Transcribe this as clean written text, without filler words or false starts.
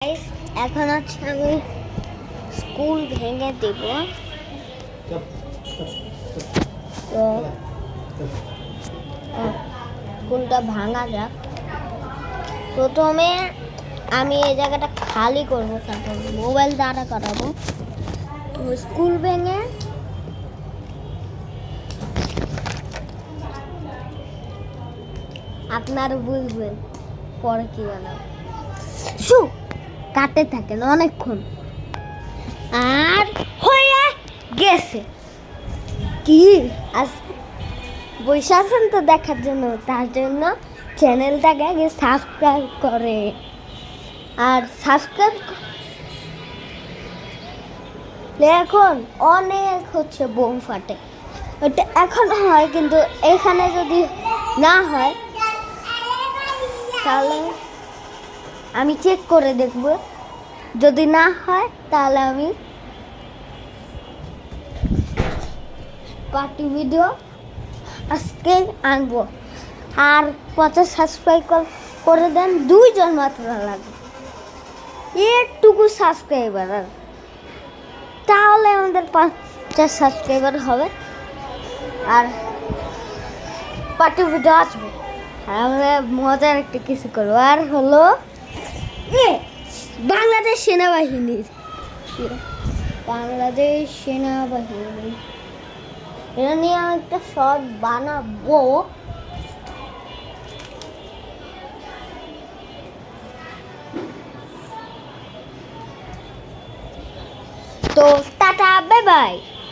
Guys, এখন হচ্ছে আমি স্কুল ভেঙে দেব। তো স্কুলটা ভাঙা যাক। প্রথমে আমি এই জায়গাটা খালি করবো, তারপর মোবাইল দাঁড়া করাবো। তো স্কুল ভেঙে আপনারা বুঝবেন পরে কি বানাবো। কাটে থাকেন অনেকক্ষণ, আর হয়ে গেছে কি আজ বসে আছেন তো দেখার জন্য, তার জন্য চ্যানেলটাকে আগে সাবস্ক্রাইব করে। আর সাবস্ক্রাইব এখন অনেক হচ্ছে বোম ফাটে, ওটা এখন হয়, কিন্তু এখানে যদি না হয় তাহলে আমি চেক করে দেখব। যদি না হয় তাহলে আমি পার্টি ভিডিও আজকে আনবো। আর 50 সাবস্ক্রাইব করে দেন, 2 জন মাত্র লাগবে, একটুকু সাবস্ক্রাইবার, আর তাহলে আমাদের 50 সাবস্ক্রাইবার হবে আর পার্টি ভিডিও আসবে। আর আমরা মজার একটা কিছু করবো, আর হলো বাংলাদেশ সেনাবাহিনীর এটা নিয়ে আমি একটা শর্ট বানাবো। তো টাটা, বাই বাই।